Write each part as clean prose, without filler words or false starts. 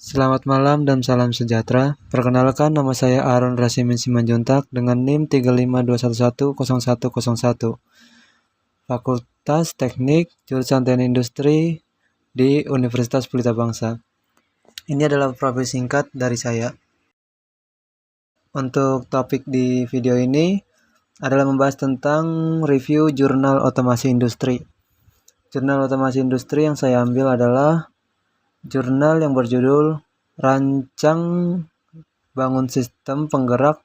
Selamat malam dan salam sejahtera. Perkenalkan, nama saya Aaron Rasimin Simanjuntak dengan NIM 352110101, Fakultas Teknik Jurusan Teknik Industri di Universitas Pelita Bangsa. Ini adalah profil singkat dari saya. Untuk topik di video ini adalah membahas tentang review jurnal otomasi industri. Jurnal otomasi industri yang saya ambil adalah jurnal yang berjudul Rancang Bangun Sistem Penggerak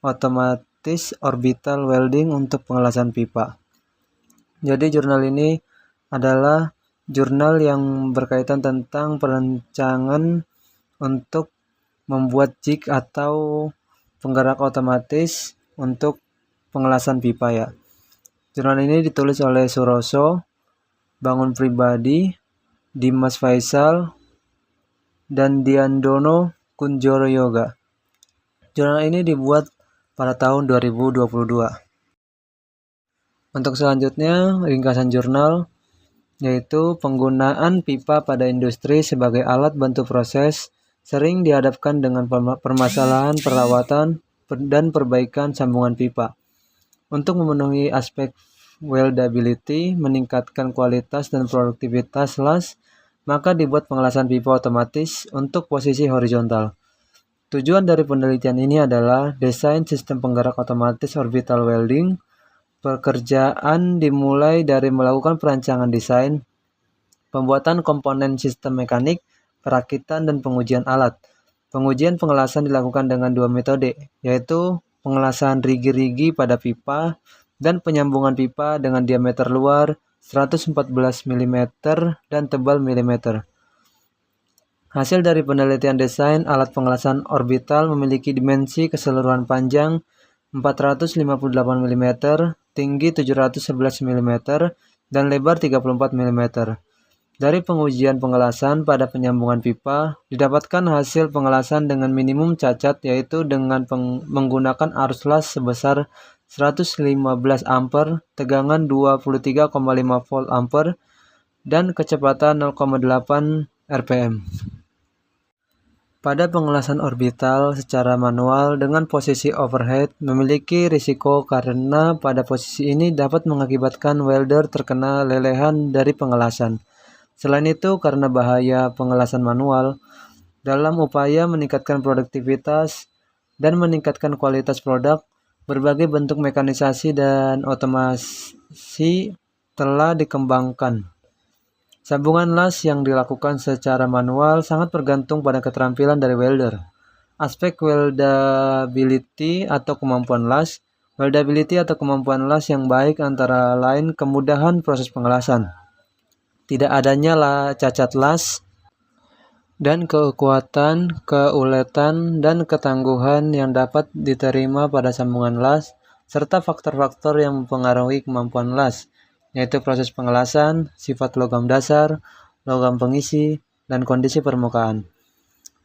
Otomatis Orbital Welding untuk Pengelasan Pipa. Jadi jurnal ini adalah jurnal yang berkaitan tentang perancangan untuk membuat jig atau penggerak otomatis untuk pengelasan pipa ya. Jurnal ini ditulis oleh Suroso, Bangun Pribadi, Dimas Faisal, dan Diandono Kunjoro Yoga. Jurnal ini dibuat pada tahun 2022. Untuk selanjutnya, ringkasan jurnal yaitu penggunaan pipa pada industri sebagai alat bantu proses sering dihadapkan dengan permasalahan perawatan dan perbaikan sambungan pipa. Untuk memenuhi aspek weldability, meningkatkan kualitas dan produktivitas las, maka dibuat pengelasan pipa otomatis untuk posisi horizontal. Tujuan dari penelitian ini adalah desain sistem penggerak otomatis orbital welding. Pekerjaan dimulai dari melakukan perancangan desain, pembuatan komponen sistem mekanik, perakitan, dan pengujian alat. Pengujian pengelasan dilakukan dengan dua metode, yaitu pengelasan rigi-rigi pada pipa dan penyambungan pipa dengan diameter luar 114 mm dan tebal mm. Hasil dari penelitian desain alat pengelasan orbital memiliki dimensi keseluruhan panjang 458 mm, tinggi 711 mm, dan lebar 34 mm. Dari pengujian pengelasan pada penyambungan pipa, didapatkan hasil pengelasan dengan minimum cacat, yaitu dengan menggunakan arus las sebesar 115 ampere, tegangan 23,5 volt ampere, dan kecepatan 0,8 rpm. Pada pengelasan orbital secara manual dengan posisi overhead memiliki risiko karena pada posisi ini dapat mengakibatkan welder terkena lelehan dari pengelasan. Selain itu, karena bahaya pengelasan manual, dalam upaya meningkatkan produktivitas dan meningkatkan kualitas produk, berbagai bentuk mekanisasi dan otomasi telah dikembangkan. Sambungan las yang dilakukan secara manual sangat bergantung pada keterampilan dari welder. Aspek weldability atau kemampuan las. Weldability atau kemampuan las yang baik antara lain kemudahan proses pengelasan, tidak adanya cacat las, dan kekuatan, keuletan, dan ketangguhan yang dapat diterima pada sambungan las, serta faktor-faktor yang mempengaruhi kemampuan las, yaitu proses pengelasan, sifat logam dasar, logam pengisi, dan kondisi permukaan.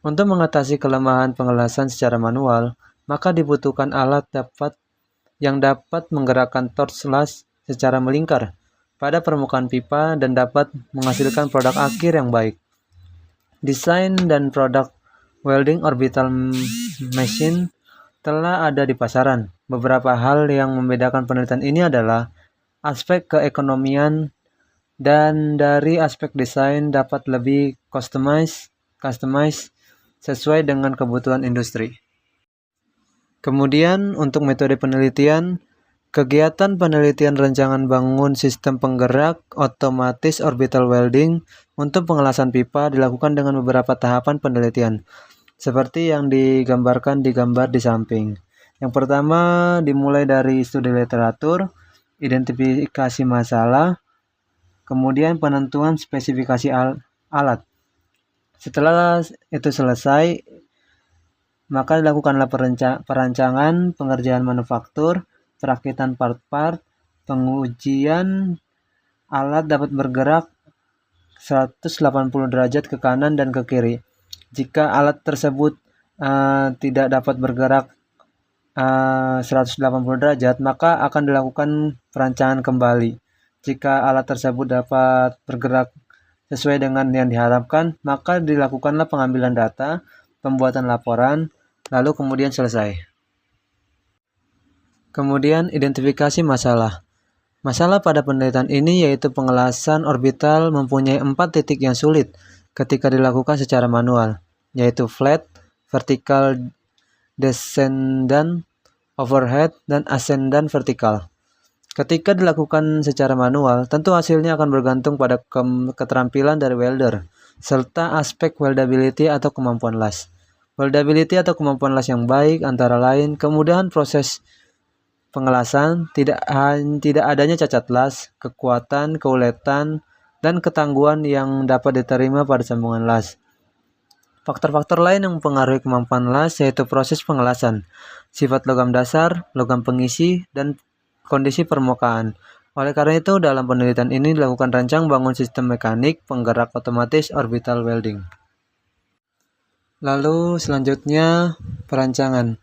Untuk mengatasi kelemahan pengelasan secara manual, maka dibutuhkan alat yang dapat menggerakkan torch las secara melingkar pada permukaan pipa dan dapat menghasilkan produk akhir yang baik. Desain dan produk welding orbital machine telah ada di pasaran. Beberapa hal yang membedakan penelitian ini adalah aspek keekonomian dan dari aspek desain dapat lebih customize sesuai dengan kebutuhan industri. Kemudian untuk metode penelitian, kegiatan penelitian rancangan bangun sistem penggerak otomatis orbital welding untuk pengelasan pipa dilakukan dengan beberapa tahapan penelitian, seperti yang digambarkan di gambar di samping. Yang pertama dimulai dari studi literatur, identifikasi masalah, kemudian penentuan spesifikasi alat. Setelah itu selesai, maka dilakukanlah perancangan, pengerjaan manufaktur, perakitan part-part, pengujian alat dapat bergerak 180 derajat ke kanan dan ke kiri. Jika alat tersebut tidak dapat bergerak 180 derajat, maka akan dilakukan perancangan kembali. Jika alat tersebut dapat bergerak sesuai dengan yang diharapkan, maka dilakukanlah pengambilan data, pembuatan laporan, lalu kemudian selesai. Kemudian identifikasi masalah. Masalah pada penelitian ini yaitu pengelasan orbital mempunyai 4 titik yang sulit ketika dilakukan secara manual, yaitu flat, vertical descendant, overhead, dan ascendant vertikal. Ketika dilakukan secara manual, tentu hasilnya akan bergantung pada keterampilan dari welder, serta aspek weldability atau kemampuan las. Weldability atau kemampuan las yang baik antara lain kemudahan proses pengelasan, tidak adanya cacat las, kekuatan, keuletan, dan ketangguhan yang dapat diterima pada sambungan las. Faktor-faktor lain yang mempengaruhi kemampuan las yaitu proses pengelasan, sifat logam dasar, logam pengisi, dan kondisi permukaan. Oleh karena itu, dalam penelitian ini dilakukan rancang bangun sistem mekanik penggerak otomatis orbital welding. Lalu selanjutnya perancangan.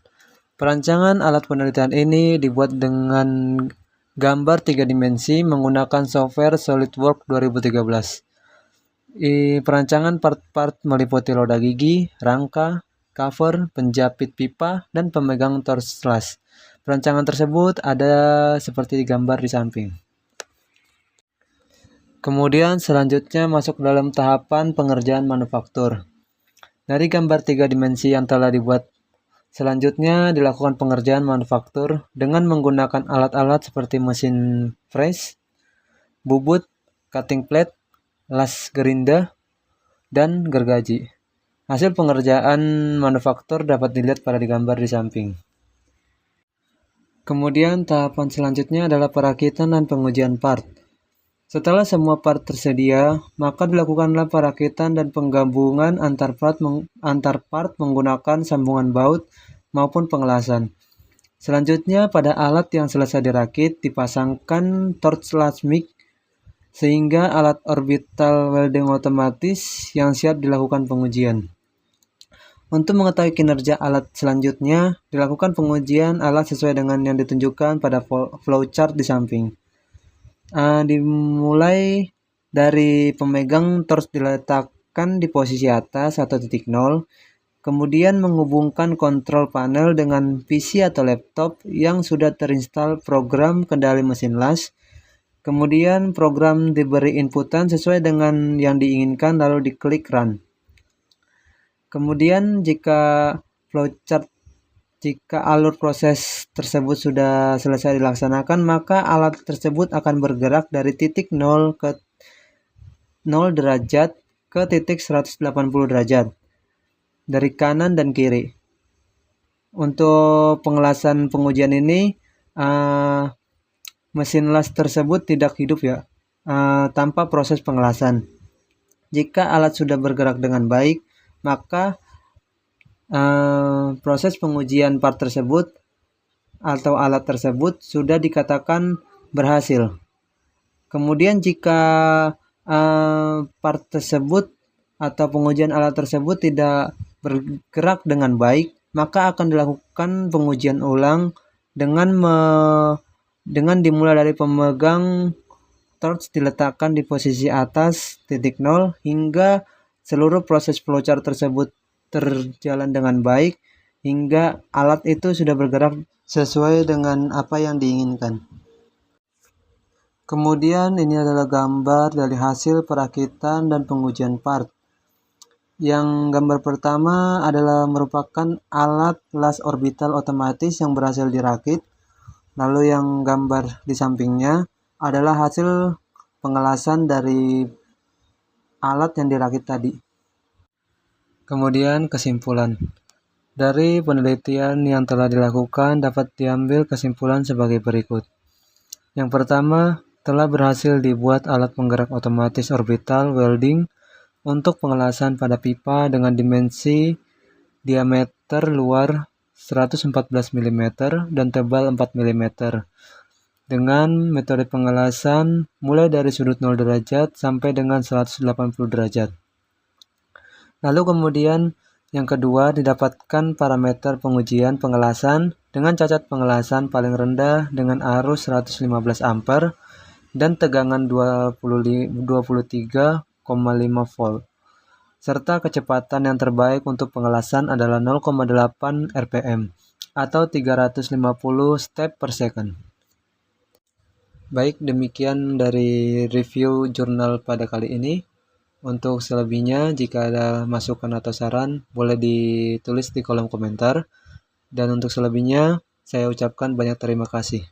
Perancangan alat penelitian ini dibuat dengan gambar 3 dimensi menggunakan software SolidWorks 2013. Perancangan part-part meliputi roda gigi, rangka, cover, penjapit pipa, dan pemegang torch las. Perancangan tersebut ada seperti digambar di samping. Kemudian selanjutnya masuk dalam tahapan pengerjaan manufaktur. Dari gambar 3 dimensi yang telah dibuat, selanjutnya dilakukan pengerjaan manufaktur dengan menggunakan alat-alat seperti mesin press, bubut, cutting plate, las gerinda, dan gergaji. Hasil pengerjaan manufaktur dapat dilihat pada digambar di samping. Kemudian tahapan selanjutnya adalah perakitan dan pengujian part. Setelah semua part tersedia, maka dilakukanlah perakitan dan penggabungan antar part menggunakan sambungan baut maupun pengelasan. Selanjutnya pada alat yang selesai dirakit dipasangkan torch las MIG sehingga alat orbital welding otomatis yang siap dilakukan pengujian. Untuk mengetahui kinerja alat selanjutnya, dilakukan pengujian alat sesuai dengan yang ditunjukkan pada flowchart di samping. Dimulai dari pemegang torch diletakkan di posisi atas atau titik 0, kemudian menghubungkan kontrol panel dengan PC atau laptop yang sudah terinstal program kendali mesin las. Kemudian program diberi inputan sesuai dengan yang diinginkan lalu diklik run. Kemudian jika alur proses tersebut sudah selesai dilaksanakan, maka alat tersebut akan bergerak dari titik 0 derajat ke titik 180 derajat dari kanan dan kiri. Untuk pengelasan pengujian ini, mesin las tersebut tidak hidup ya, tanpa proses pengelasan. Jika alat sudah bergerak dengan baik, maka proses pengujian part tersebut atau alat tersebut sudah dikatakan berhasil. Kemudian jika part tersebut atau pengujian alat tersebut tidak bergerak dengan baik, maka akan dilakukan pengujian ulang dengan dimulai dari pemegang torch diletakkan di posisi atas titik 0 hingga seluruh proses flowchart tersebut terjalan dengan baik hingga alat itu sudah bergerak sesuai dengan apa yang diinginkan. Kemudian ini adalah gambar dari hasil perakitan dan pengujian part. Yang gambar pertama adalah merupakan alat las orbital otomatis yang berhasil dirakit. Lalu yang gambar di sampingnya adalah hasil pengelasan dari alat yang dirakit tadi. Kemudian kesimpulan. Dari penelitian yang telah dilakukan dapat diambil kesimpulan sebagai berikut. Yang pertama, telah berhasil dibuat alat penggerak otomatis orbital welding untuk pengelasan pada pipa dengan dimensi diameter luar 114 mm dan tebal 4 mm dengan metode pengelasan mulai dari sudut 0 derajat sampai dengan 180 derajat. Lalu kemudian yang kedua didapatkan parameter pengujian pengelasan dengan cacat pengelasan paling rendah dengan arus 115 ampere dan tegangan 23,5 volt. Serta kecepatan yang terbaik untuk pengelasan adalah 0,8 rpm atau 350 step per second. Baik, demikian dari review jurnal pada kali ini. Untuk selebihnya, jika ada masukan atau saran, boleh ditulis di kolom komentar. Dan untuk selebihnya, saya ucapkan banyak terima kasih.